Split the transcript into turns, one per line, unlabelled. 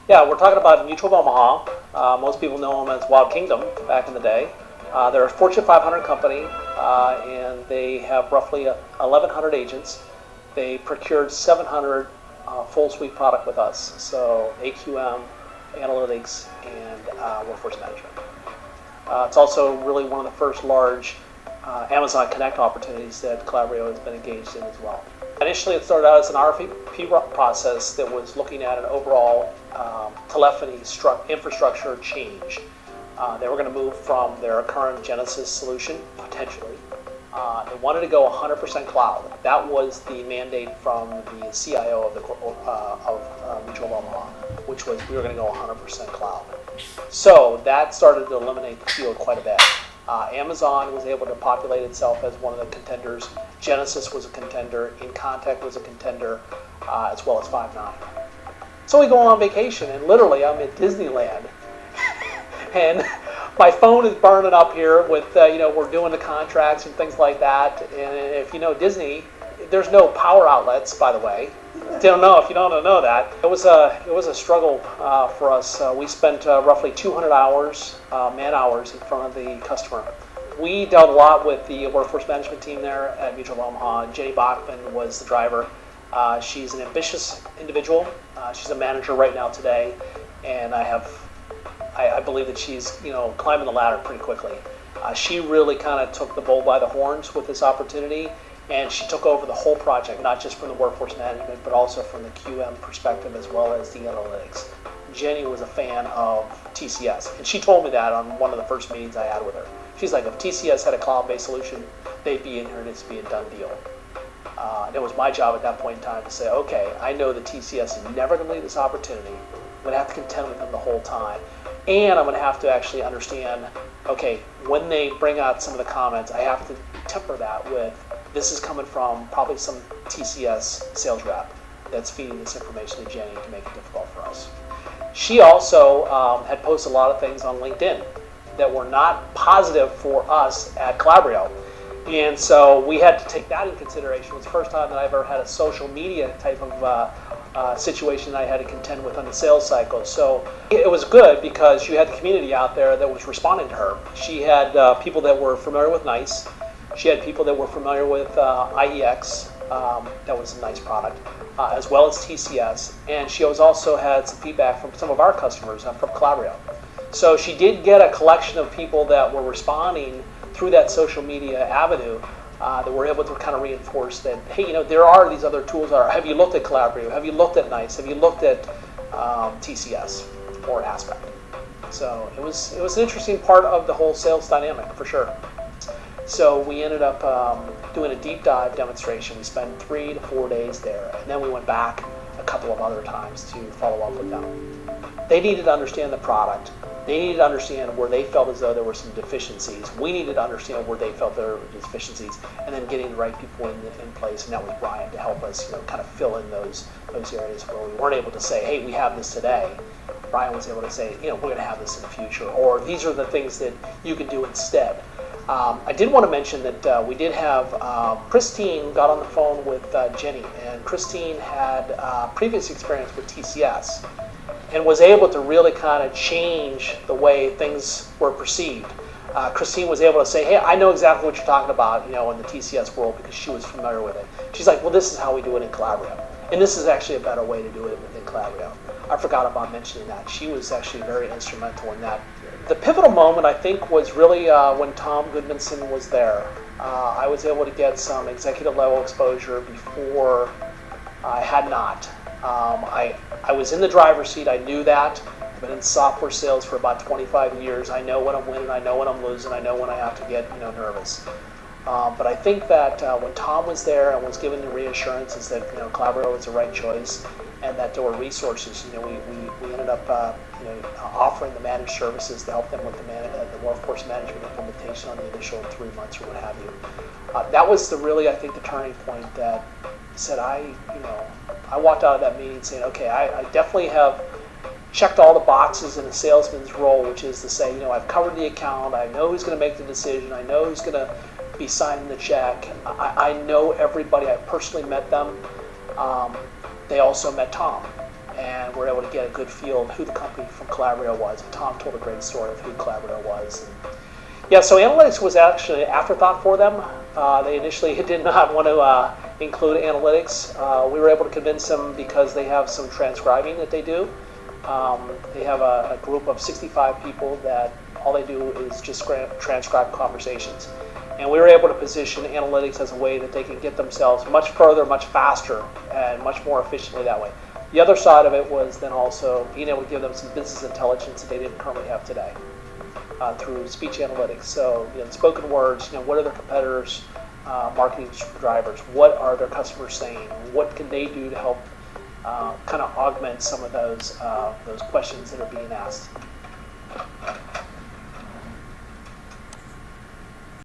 Yeah, we're talking about Mutual of Omaha. Most people know them as Wild Kingdom back in the day. They're a Fortune 500 company, and they have roughly 1,100 agents. They procured 700 full suite product with us, so AQM, analytics, and workforce management. It's also really one of the first large Amazon Connect opportunities that Calabrio has been engaged in as well. Initially, it started out as an RFP process that was looking at an overall telephony infrastructure change. They were going to move from their current Genesis solution, potentially. They wanted to go 100% cloud. That was the mandate from the CIO of Mutual of Omaha, which was we were going to go 100% cloud. So that started to eliminate the field quite a bit. Amazon was able to populate itself as one of the contenders. Genesis was a contender. InContact was a contender, as well as Five9. So we go on vacation, and literally I'm at Disneyland, and my phone is burning up here with, we're doing the contracts and things like that. And if you know Disney, there's no power outlets, by the way. Don't know if you don't know that. It was a struggle for us. We spent roughly 200 hours, man hours, in front of the customer. We dealt a lot with the workforce management team there at Mutual of Omaha. Jenny Bachman was the driver. She's an ambitious individual. She's a manager right now today, and I believe that she's climbing the ladder pretty quickly. She really kind of took the bull by the horns with this opportunity, and she took over the whole project, not just from the workforce management, but also from the QM perspective as well as the analytics. Jenny was a fan of TCS, and she told me that on one of the first meetings I had with her. She's like, if TCS had a cloud-based solution, they'd be in here and it'd be a done deal. And it was my job at that point in time to say, okay, I know that TCS is never going to leave this opportunity. I'm going to have to contend with them the whole time. And I'm going to have to actually understand, okay, when they bring out some of the comments, I have to temper that with, this is coming from probably some TCS sales rep that's feeding this information to Jenny to make it difficult for us. She also had posted a lot of things on LinkedIn that were not positive for us at Calabrio. And so we had to take that into consideration. It was the first time that I've ever had a social media type of situation that I had to contend with on the sales cycle. So it was good because you had the community out there that was responding to her. She had people that were familiar with NICE. She had people that were familiar with IEX. That was a nice product, as well as TCS. And she also had some feedback from some of our customers from Calabrio. So she did get a collection of people that were responding through that social media avenue that were able to kind of reinforce that, hey, there are these other tools. Have you looked at Calabrio? Have you looked at NICE? Have you looked at TCS or Aspect? So it was an interesting part of the whole sales dynamic for sure. So we ended up doing a deep dive demonstration. We spent 3 to 4 days there, and then we went back a couple of other times to follow up with them. They needed to understand the product. They needed to understand where they felt as though there were some deficiencies. We needed to understand where they felt there were deficiencies, and then getting the right people in place. And that was Brian to help us, kind of fill in those areas where we weren't able to say, hey, we have this today. Brian was able to say, we're going to have this in the future, or these are the things that you can do instead. I did want to mention that we did have Christine got on the phone with Jenny, and Christine had previous experience with TCS and was able to really kind of change the way things were perceived. Christine was able to say, hey, I know exactly what you're talking about, in the TCS world, because she was familiar with it. She's like, well, this is how we do it in Calabrio. And this is actually a better way to do it within Calabrio. I forgot about mentioning that. She was actually very instrumental in that. The pivotal moment, I think, was really when Tom Goodmanson was there. I was able to get some executive level exposure before I had not. I was in the driver's seat. I knew that. I've been in software sales for about 25 years. I know when I'm winning. I know when I'm losing. I know when I have to get nervous. But I think that when Tom was there and was given the reassurances that Calabrio was the right choice and that there were resources, we ended up offering the managed services to help them with the workforce management implementation on the initial 3 months or what have you. That was I think the turning point that said I walked out of that meeting saying, okay, I definitely have checked all the boxes in a salesman's role, which is to say, I've covered the account, I know who's going to make the decision, I know who's going to be signing the check, I know everybody, I personally met them. They also met Tom, and we're able to get a good feel of who the company from Calabria was. And Tom told a great story of who Calabria was. Yeah, so analytics was actually an afterthought for them. They initially did not want to include analytics. We were able to convince them because they have some transcribing that they do. They have a group of 65 people that all they do is just transcribe conversations. And we were able to position analytics as a way that they can get themselves much further, much faster, and much more efficiently that way. The other side of it was then also being able to give them some business intelligence that they didn't currently have today through speech analytics. So, spoken words, what are their competitors' marketing drivers? What are their customers saying? What can they do to help kind of augment some of those questions that are being asked?